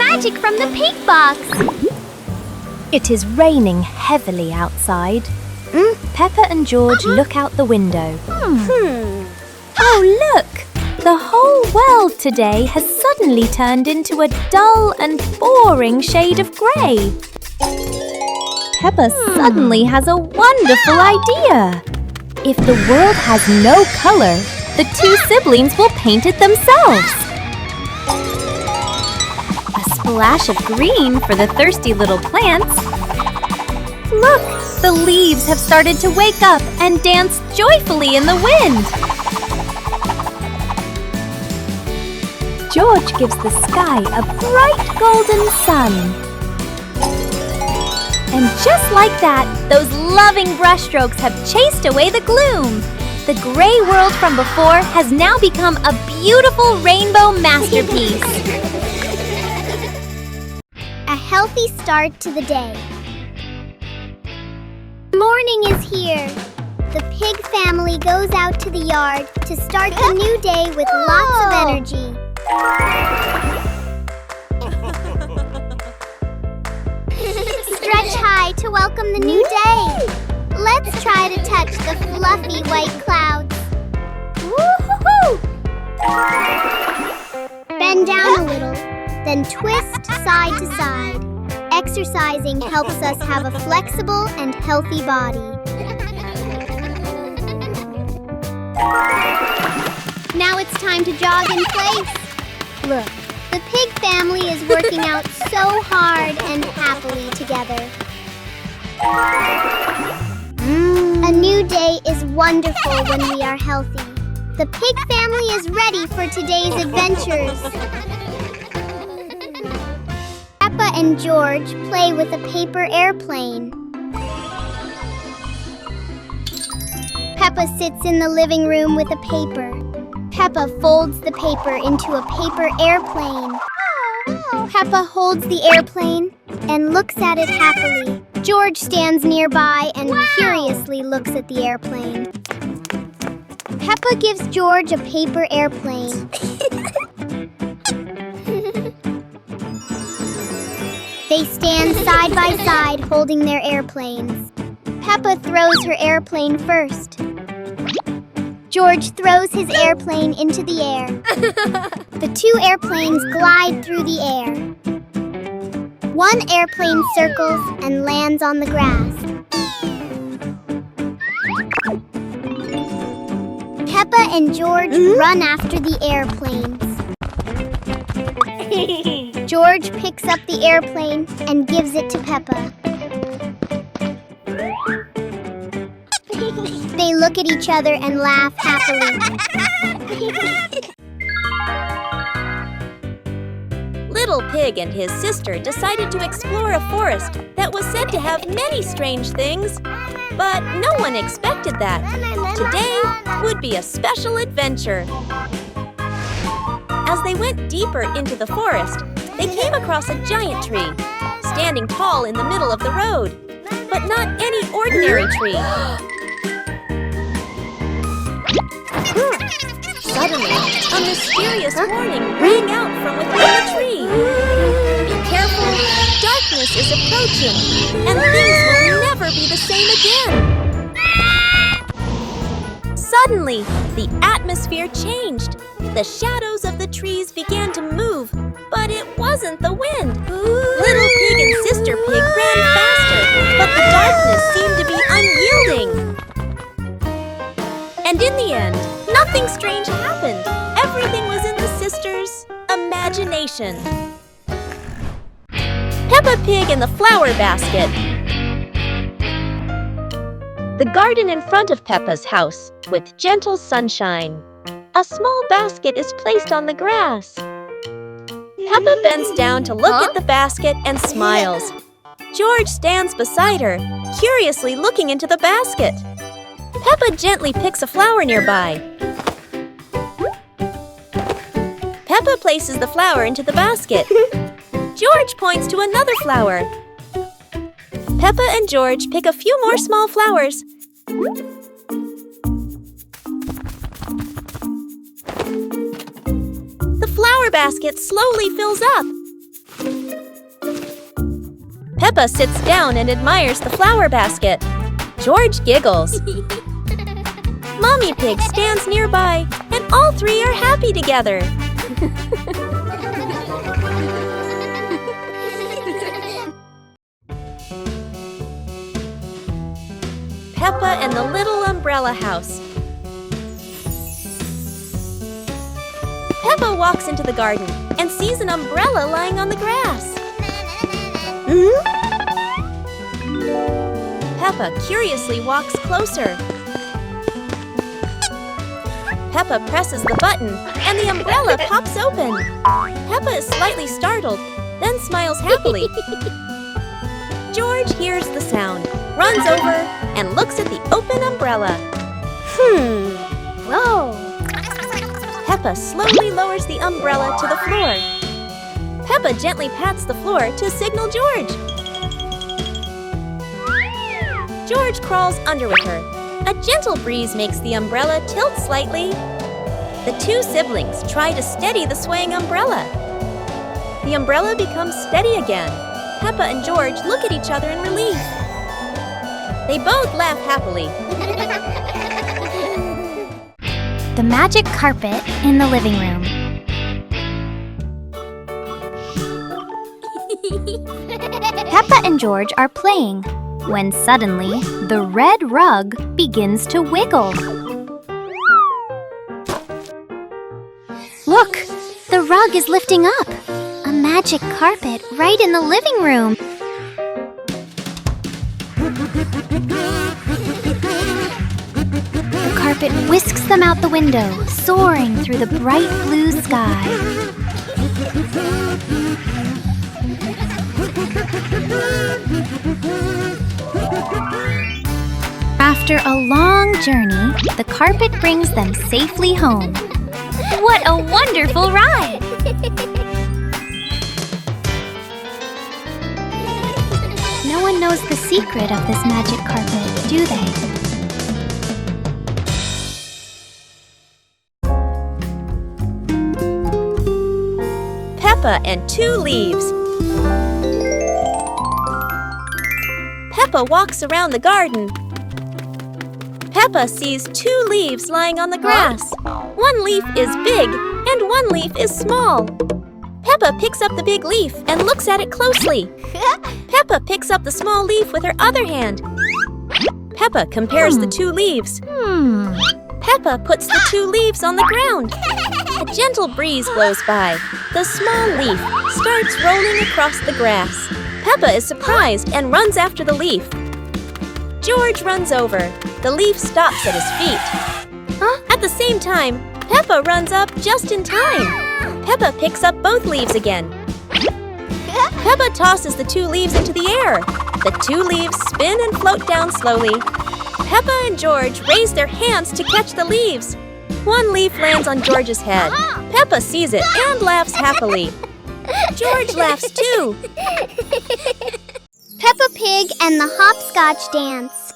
magic from the pig box! It is raining heavily outside. Peppa and George look out the window. Oh, look! The whole world today has suddenly turned into a dull and boring shade of grey. Peppa suddenly has a wonderful idea. If the world has no colour, the two siblings will paint it themselves. A splash of green for the thirsty little plants. Look, the leaves have started to wake up and dance joyfully in the wind. George gives the sky a bright golden sun. And just like that, those loving brushstrokes have chased away the gloom. The gray world from before has now become a beautiful rainbow masterpiece. A healthy start to the day. Morning is here. The pig family goes out to the yard to start the new day with lots of energy. Stretch high to welcome the new day. Let's try to touch the fluffy white clouds. Woo-hoo-hoo! Bend down a little, then twist side to side. Exercising helps us have a flexible and healthy body. Now it's time to jog in place. Look, the pig family is working out so hard and happily together. A new day is wonderful when we are healthy. The pig family is ready for today's adventures. Peppa and George play with a paper airplane. Peppa sits in the living room with a paper. Peppa folds the paper into a paper airplane. Peppa holds the airplane and looks at it happily. George stands nearby and curiously looks at the airplane. Peppa gives George a paper airplane. They stand side by side holding their airplanes. Peppa throws her airplane first. George throws his airplane into the air. The two airplanes glide through the air. One airplane circles and lands on the grass. Peppa and George run after the airplanes. George picks up the airplane and gives it to Peppa. They look at each other and laugh happily. Little Pig and his sister decided to explore a forest that was said to have many strange things, but no one expected that. Today would be a special adventure. As they went deeper into the forest, they came across a giant tree, standing tall in the middle of the road, but not any ordinary tree. Suddenly, a mysterious warning rang out from within the tree. Be careful, darkness is approaching, and things will never be the same again. Suddenly, the atmosphere changed. The shadows of the trees began to move, but it wasn't the wind. Little Pig and Sister Pig ran faster, but the darkness seemed to be unyielding. And in the end, nothing strange happened. Everything was in the sisters' imagination. Peppa Pig and the Flower Basket. The garden in front of Peppa's house, with gentle sunshine. A small basket is placed on the grass. Peppa bends down to look at the basket and smiles. George stands beside her, curiously looking into the basket. Peppa gently picks a flower nearby. Peppa places the flower into the basket. George points to another flower. Peppa and George pick a few more small flowers. The flower basket slowly fills up. Peppa sits down and admires the flower basket. George giggles. Mommy Pig stands nearby, and all three are happy together. Peppa and the Little Umbrella House. Peppa walks into the garden and sees an umbrella lying on the grass. Peppa curiously walks closer. Peppa presses the button and the umbrella pops open. Peppa is slightly startled, then smiles happily. George hears the sound, runs over, and looks at the open umbrella. Whoa! Peppa slowly lowers the umbrella to the floor. Peppa gently pats the floor to signal George. George crawls under with her. A gentle breeze makes the umbrella tilt slightly. The two siblings try to steady the swaying umbrella. The umbrella becomes steady again. Peppa and George look at each other in relief. They both laugh happily. The magic carpet in the living room. Peppa and George are playing when suddenly the red rug begins to wiggle. Look, the rug is lifting up. A magic carpet right in the living room. The carpet whisks them out the window, soaring through the bright blue sky. After a long journey, the carpet brings them safely home. What a wonderful ride! No one knows the secret of this magic carpet, do they? Peppa and Two Leaves. Peppa walks around the garden. Peppa sees two leaves lying on the grass. One leaf is big and one leaf is small. Peppa picks up the big leaf and looks at it closely. Peppa picks up the small leaf with her other hand. Peppa compares the two leaves. Peppa puts the two leaves on the ground. A gentle breeze blows by. The small leaf starts rolling across the grass. Peppa is surprised and runs after the leaf. George runs over. The leaf stops at his feet. At the same time, Peppa runs up just in time. Peppa picks up both leaves again. Peppa tosses the two leaves into the air. The two leaves spin and float down slowly. Peppa and George raise their hands to catch the leaves. One leaf lands on George's head. Peppa sees it and laughs happily. George laughs too. Peppa Pig and the hopscotch dance.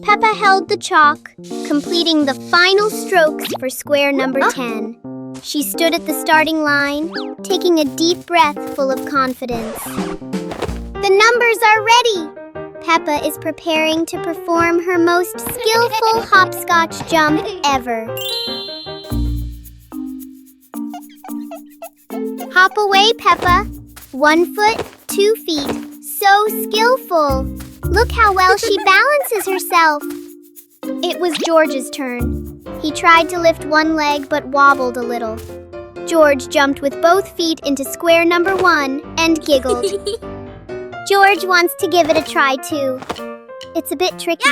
Peppa held the chalk, completing the final strokes for square number 10. She stood at the starting line, taking a deep breath full of confidence. The numbers are ready! Peppa is preparing to perform her most skillful hopscotch jump ever. Hop away, Peppa. 1 foot, 2 feet. So skillful. Look how well she balances herself. It was George's turn. He tried to lift one leg but wobbled a little. George jumped with both feet into square number 1 and giggled. George wants to give it a try too. It's a bit tricky,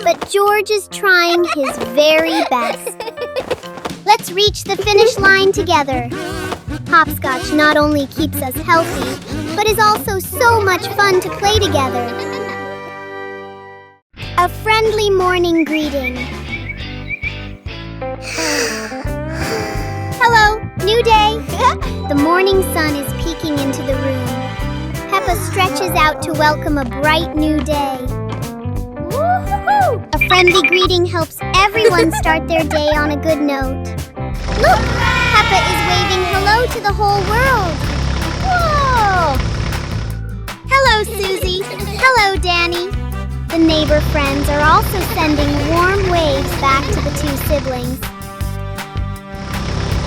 but George is trying his very best. Let's reach the finish line together. Hopscotch not only keeps us healthy, but is also so much fun to play together. A friendly morning greeting. Hello, new day. The morning sun is peeking into the room. Peppa stretches out to welcome a bright new day. Woo-hoo-hoo! A friendly greeting helps everyone start their day on a good note. Look, Peppa is waving hello to the whole world. Whoa! Hello, neighbor friends are also sending warm waves back to the two siblings.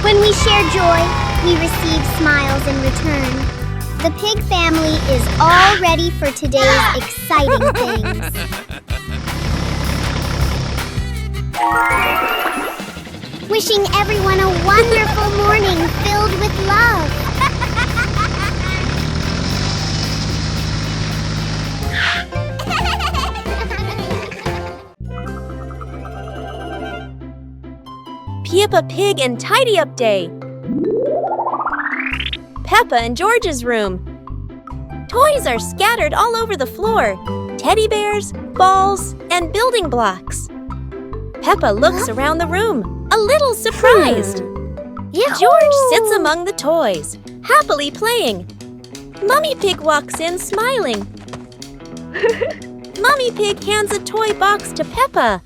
When we share joy, we receive smiles in return. The pig family is all ready for today's exciting things. Wishing everyone a wonderful morning filled with love. Peppa Pig and Tidy Up Day. Peppa and George's room. Toys are scattered all over the floor. Teddy bears, balls, and building blocks. Peppa looks around the room, a little surprised. George sits among the toys, happily playing. Mummy Pig walks in smiling. Mummy Pig hands a toy box to Peppa.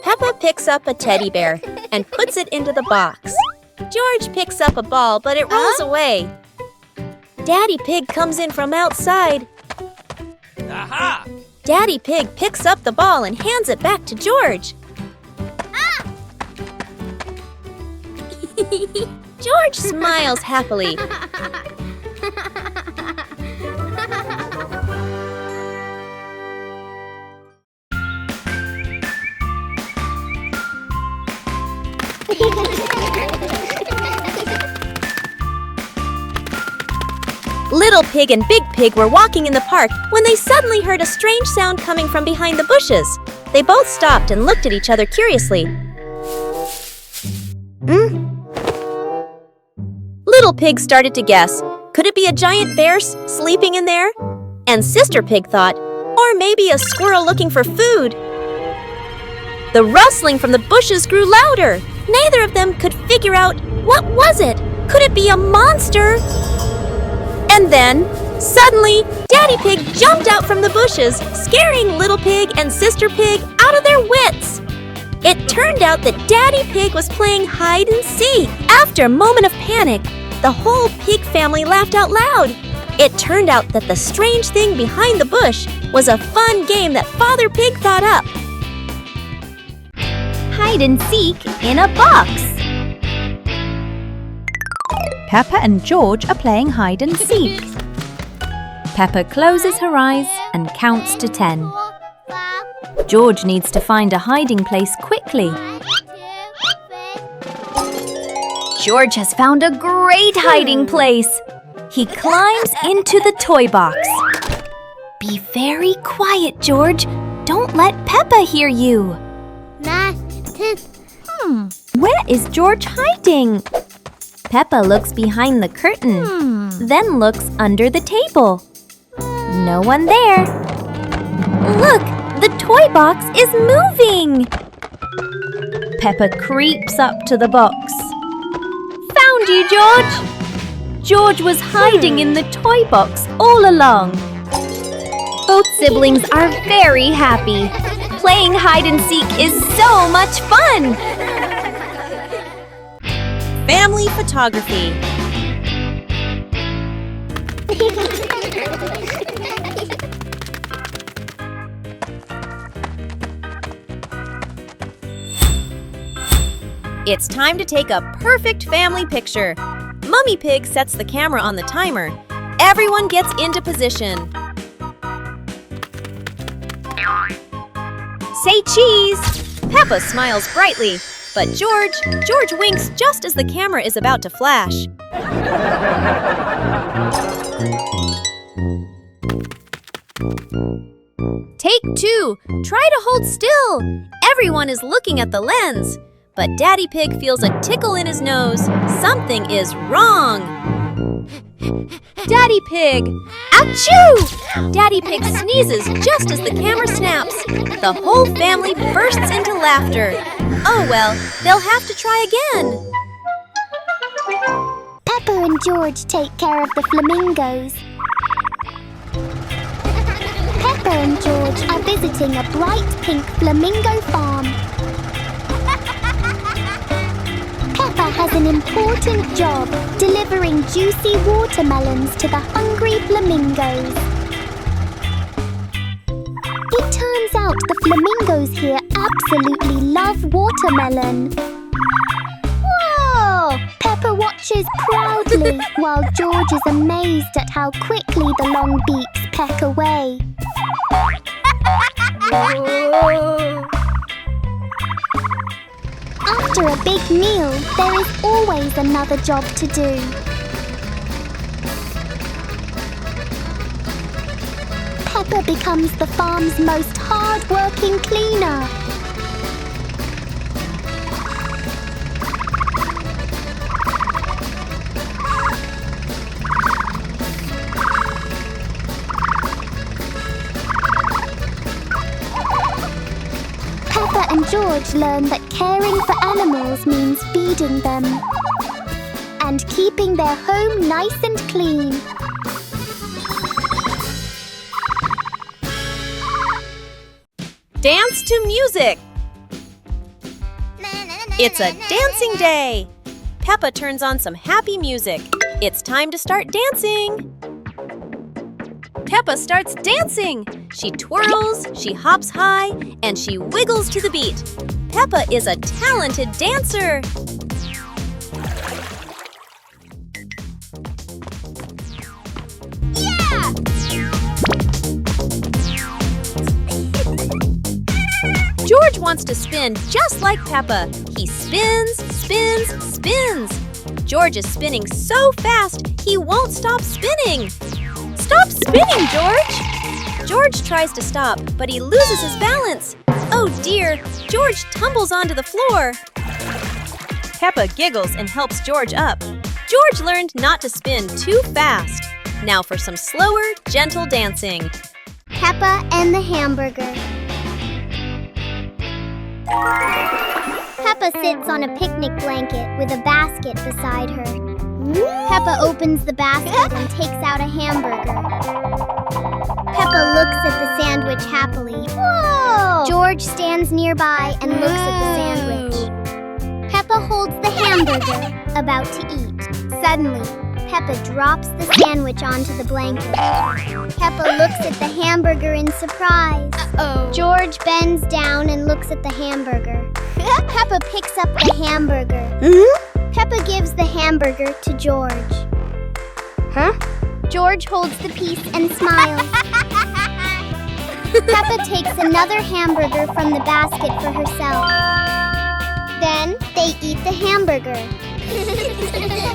Peppa picks up a teddy bear and puts it into the box. George picks up a ball, but it rolls away. Daddy Pig comes in from outside. Aha! Daddy Pig picks up the ball and hands it back to George. George smiles happily. Little Pig and Big Pig were walking in the park when they suddenly heard a strange sound coming from behind the bushes. They both stopped and looked at each other curiously. Little Pig started to guess. Could it be a giant bear sleeping in there? And Sister Pig thought, or maybe a squirrel looking for food. The rustling from the bushes grew louder. Neither of them could figure out, what was it? Could it be a monster? And then, suddenly, Daddy Pig jumped out from the bushes, scaring Little Pig and Sister Pig out of their wits. It turned out that Daddy Pig was playing hide and seek. After a moment of panic, the whole pig family laughed out loud. It turned out that the strange thing behind the bush was a fun game that Father Pig thought up. Hide and seek in a box. Peppa and George are playing hide and seek. Peppa closes her eyes and counts to 10. George needs to find a hiding place quickly. George has found a great hiding place. He climbs into the toy box. Be very quiet, George. Don't let Peppa hear you. Where is George hiding? Peppa looks behind the curtain, then looks under the table. No one there. Look, the toy box is moving. Peppa creeps up to the box. Found you, George! George was hiding in the toy box all along. Both siblings are very happy. Playing hide and seek is so much fun! Family photography. It's time to take a perfect family picture. Mummy Pig sets the camera on the timer. Everyone gets into position. Say cheese! Peppa smiles brightly, but George winks just as the camera is about to flash. Take 2. Try to hold still. Everyone is looking at the lens, but Daddy Pig feels a tickle in his nose. Something is wrong. Daddy Pig! Achoo! Daddy Pig sneezes just as the camera snaps. The whole family bursts into laughter. Oh well, they'll have to try again. Peppa and George take care of the flamingos. Peppa and George are visiting a bright pink flamingo farm. Peppa has an important job delivering juicy watermelons to the hungry flamingos. out, the flamingos here absolutely love watermelon. Whoa! Peppa watches proudly while George is amazed at how quickly the long beaks peck away. After a big meal, there is always another job to do. Peppa becomes the farm's most hard-working cleaner. Peppa and George learn that caring for animals means feeding them and keeping their home nice and clean. Dance to music! It's a dancing day! Peppa turns on some happy music. It's time to start dancing! Peppa starts dancing! She twirls, she hops high, and she wiggles to the beat. Peppa is a talented dancer! Yeah! George wants to spin just like Peppa. He spins, spins, spins. George is spinning so fast, he won't stop spinning. Stop spinning, George! George tries to stop, but he loses his balance. Oh dear, George tumbles onto the floor. Peppa giggles and helps George up. George learned not to spin too fast. Now for some slower, gentle dancing. Peppa and the hamburger. Peppa sits on a picnic blanket with a basket beside her. Peppa opens the basket and takes out a hamburger. Peppa looks at the sandwich happily. Whoa! George stands nearby and looks at the sandwich. Peppa holds the hamburger, about to eat. Suddenly, Peppa drops the sandwich onto the blanket. Peppa looks at the hamburger in surprise. George bends down and looks at the hamburger. Peppa picks up the hamburger. Peppa gives the hamburger to George. George holds the piece and smiles. Peppa takes another hamburger from the basket for herself. Then they eat the hamburger.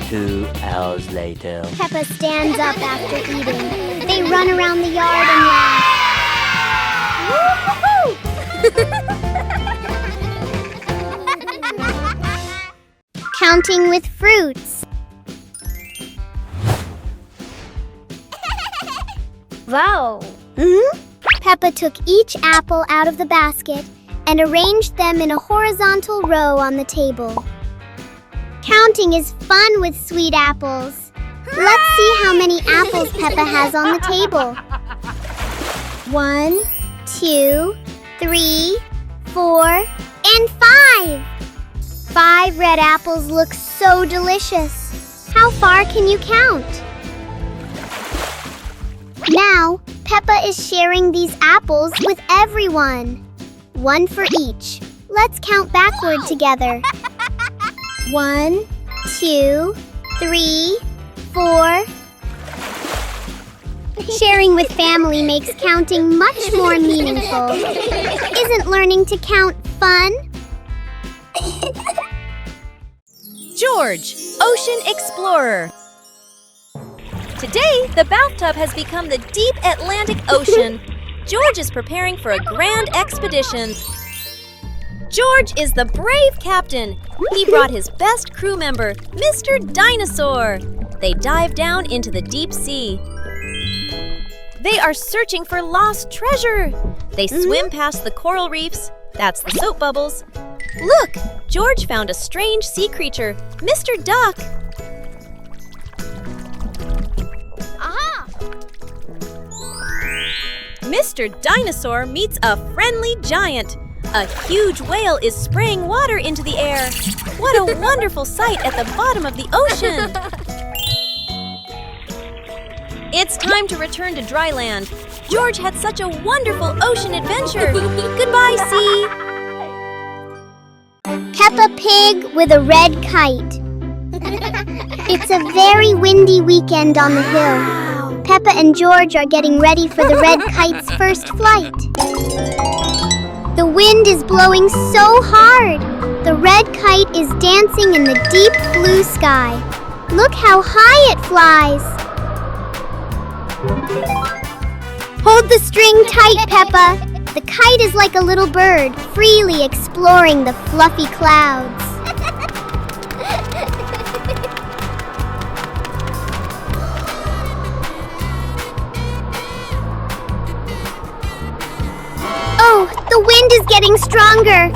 2 hours later. Peppa stands up after eating. They run around the yard and laugh. Counting with fruits. Wow. Peppa took each apple out of the basket and arranged them in a horizontal row on the table. Counting is fun with sweet apples. Let's see how many apples Peppa has on the table. 1, 2, 3, 4, and 5. 5 red apples look so delicious. How far can you count? Now, Peppa is sharing these apples with everyone. 1 for each. Let's count backward together. 1, 2, 3, 4. Sharing with family makes counting much more meaningful. Isn't learning to count fun? George, Ocean Explorer. Today, the bathtub has become the deep Atlantic Ocean. George is preparing for a grand expedition. George is the brave captain. He brought his best crew member, Mr. Dinosaur. They dive down into the deep sea. They are searching for lost treasure. They swim past the coral reefs. That's the soap bubbles. Look, George found a strange sea creature, Mr. Duck. Aha! Mr. Dinosaur meets a friendly giant. A huge whale is spraying water into the air. What a wonderful sight at the bottom of the ocean. It's time to return to dry land. George had such a wonderful ocean adventure. Goodbye, sea. Peppa Pig with a red kite. It's a very windy weekend on the hill. Peppa and George are getting ready for the red kite's first flight. The wind is blowing so hard. The red kite is dancing in the deep blue sky. Look how high it flies. Hold the string tight, Peppa. The kite is like a little bird, freely exploring the fluffy clouds. Oh, the wind is getting stronger.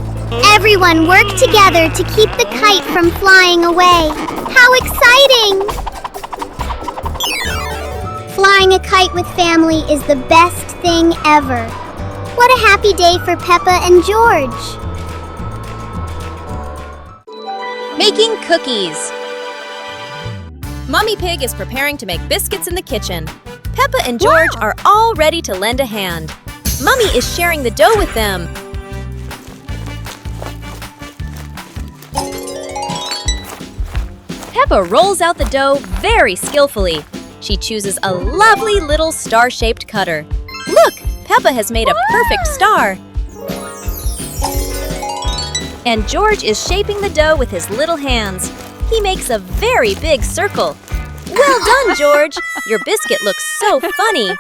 Everyone work together to keep the kite from flying away. How exciting! Flying a kite with family is the best thing ever. What a happy day for Peppa and George. Making cookies. Mummy Pig is preparing to make biscuits in the kitchen. Peppa and George are all ready to lend a hand. Mummy is sharing the dough with them. Peppa rolls out the dough very skillfully. She chooses a lovely little star-shaped cutter. Look, Peppa has made a perfect star. And George is shaping the dough with his little hands. He makes a very big circle. Well done, George! Your biscuit looks so funny.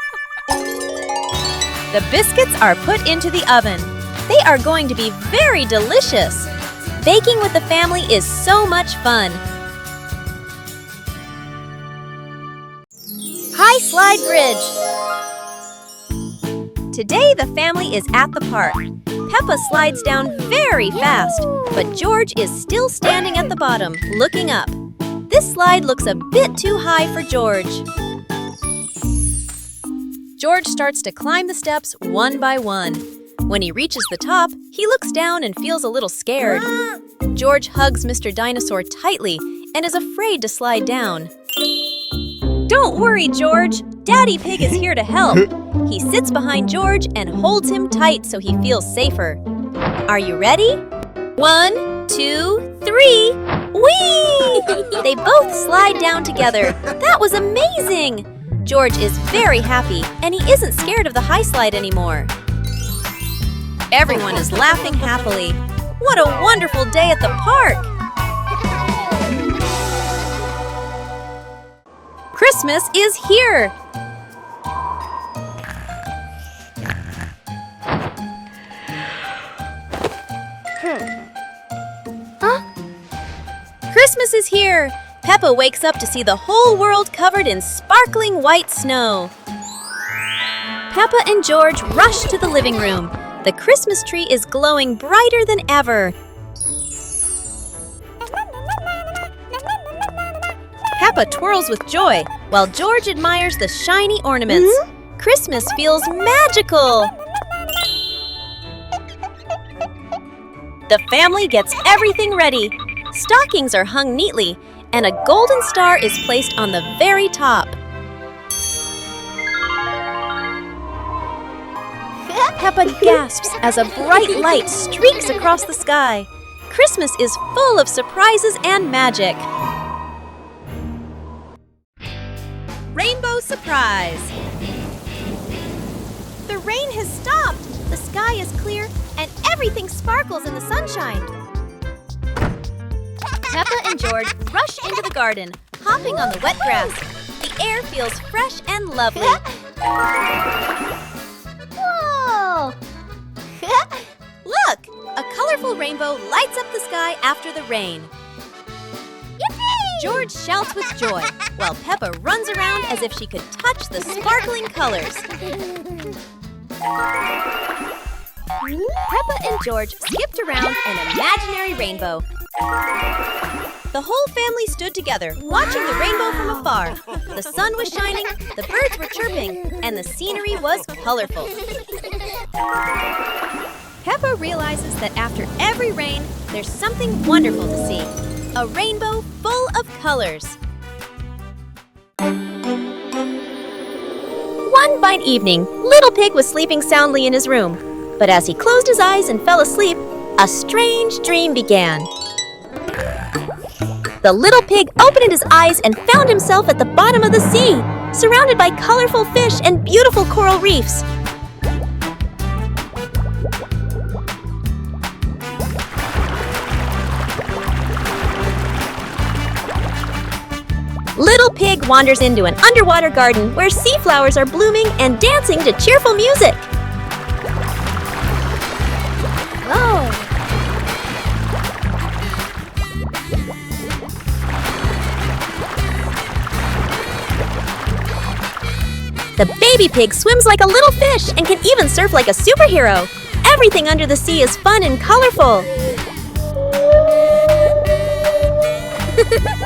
The biscuits are put into the oven. They are going to be very delicious. Baking with the family is so much fun. High slide bridge. Today the family is at the park. Peppa slides down very fast, but George is still standing at the bottom, looking up. This slide looks a bit too high for George. George starts to climb the steps one by one. When he reaches the top, he looks down and feels a little scared. George hugs Mr. Dinosaur tightly and is afraid to slide down. Don't worry, George. Daddy Pig is here to help. He sits behind George and holds him tight so he feels safer. Are you ready? 1, 2, 3. Whee! They both slide down together. That was amazing! George is very happy and he isn't scared of the high slide anymore. Everyone is laughing happily. What a wonderful day at the park! Christmas is here! Christmas is here! Peppa wakes up to see the whole world covered in sparkling white snow. Peppa and George rush to the living room. The Christmas tree is glowing brighter than ever. Peppa twirls with joy, while George admires the shiny ornaments. Christmas feels magical! The family gets everything ready. Stockings are hung neatly, and a golden star is placed on the very top. Peppa gasps as a bright light streaks across the sky. Christmas is full of surprises and magic. Rainbow surprise! The rain has stopped. The sky is clear and everything sparkles in the sunshine. Peppa and George rush into the garden, hopping on the wet grass. The air feels fresh and lovely. Whoa! Look! A colorful rainbow lights up the sky after the rain. Yippee! George shouts with joy, while Peppa runs around as if she could touch the sparkling colors. Peppa and George skipped around an imaginary rainbow. The whole family stood together, watching the rainbow from afar. The sun was shining, the birds were chirping, and the scenery was colorful. Peppa realizes that after every rain, there's something wonderful to see. A rainbow full of colors. one fine evening, Little Pig was sleeping soundly in his room. But as he closed his eyes and fell asleep, a strange dream began. The little pig opened his eyes and found himself at the bottom of the sea, surrounded by colorful fish and beautiful coral reefs. Little Pig wanders into an underwater garden where sea flowers are blooming and dancing to cheerful music. Whoa! The baby pig swims like a little fish and can even surf like a superhero. Everything under the sea is fun and colorful.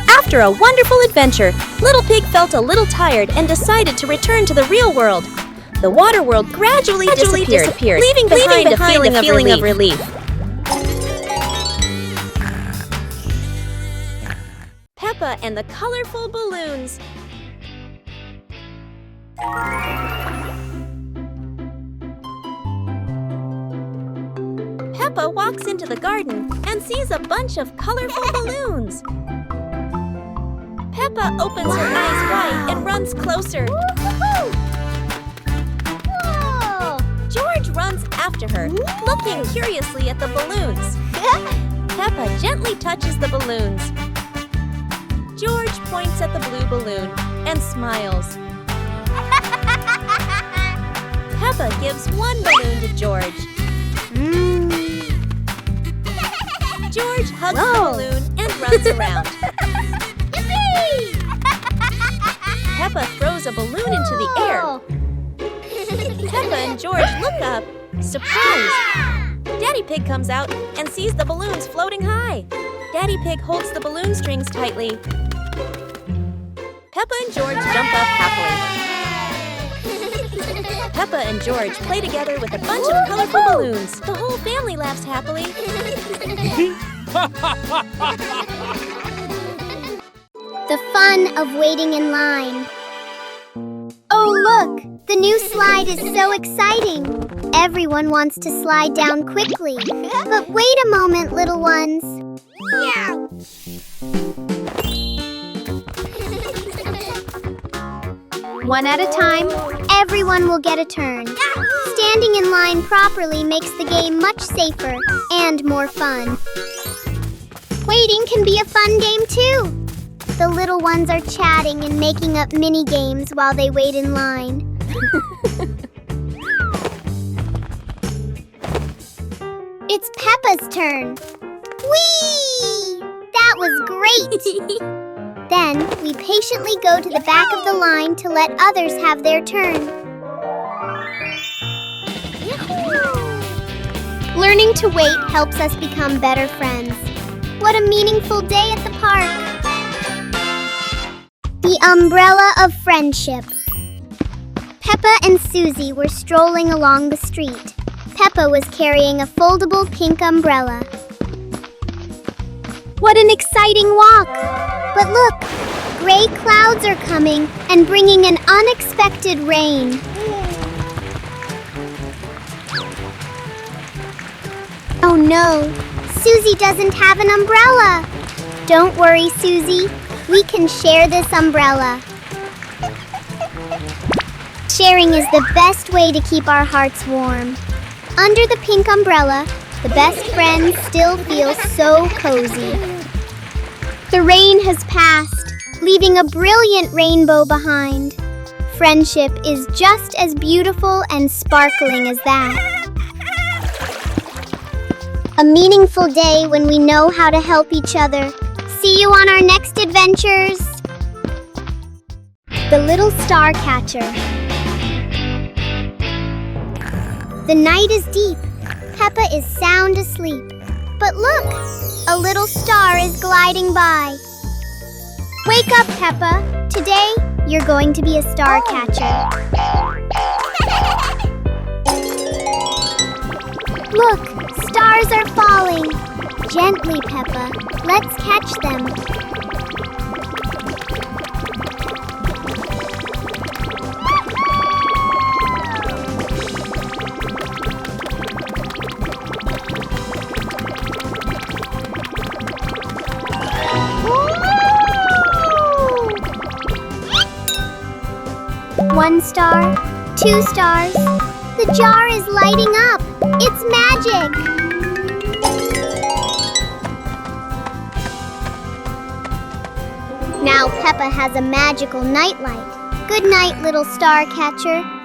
After a wonderful adventure, Little Pig felt a little tired and decided to return to the real world. The water world gradually disappeared, leaving behind a feeling of relief. Peppa and the colorful balloons. Peppa walks into the garden and sees a bunch of colorful balloons. Peppa opens her eyes wide and runs closer. Whoa! George runs after her, looking curiously at the balloons. Peppa gently touches the balloons. George points at the blue balloon and smiles. Peppa gives one balloon to George. George hugs the balloon and runs around. Peppa throws a balloon into the air. Peppa and George look up, surprised. Daddy Pig comes out and sees the balloons floating high. Daddy Pig holds the balloon strings tightly. Peppa and George jump up happily. Peppa and George play together with a bunch of colorful balloons. The whole family laughs happily. The fun of waiting in line. Oh, look! The new slide is so exciting. Everyone wants to slide down quickly. But wait a moment, little ones. One at a time, everyone will get a turn. Standing in line properly makes the game much safer and more fun. Waiting can be a fun game too. The little ones are chatting and making up mini games while they wait in line. It's Peppa's turn. Whee! That was great! Then we patiently go to the back of the line to let others have their turn. Learning to wait helps us become better friends. What a meaningful day at the park! The umbrella of friendship. Peppa and Susie were strolling along the street. Peppa was carrying a foldable pink umbrella. What an exciting walk! But look, gray clouds are coming and bringing an unexpected rain. Oh no, Susie doesn't have an umbrella. Don't worry, Susie. We can share this umbrella. Sharing is the best way to keep our hearts warm. Under the pink umbrella, the best friends still feel so cozy. The rain has passed, leaving a brilliant rainbow behind. Friendship is just as beautiful and sparkling as that. A meaningful day when we know how to help each other. See you on our next adventures. The Little Star Catcher. The night is deep. Peppa is sound asleep. But look, a little star is gliding by. Wake up, Peppa. Today, you're going to be a star catcher. Look, stars are falling. Gently, Peppa. Let's catch them. 1 star, 2 stars. The jar is lighting up. It's magic. Now Peppa has a magical nightlight. Good night, little star catcher.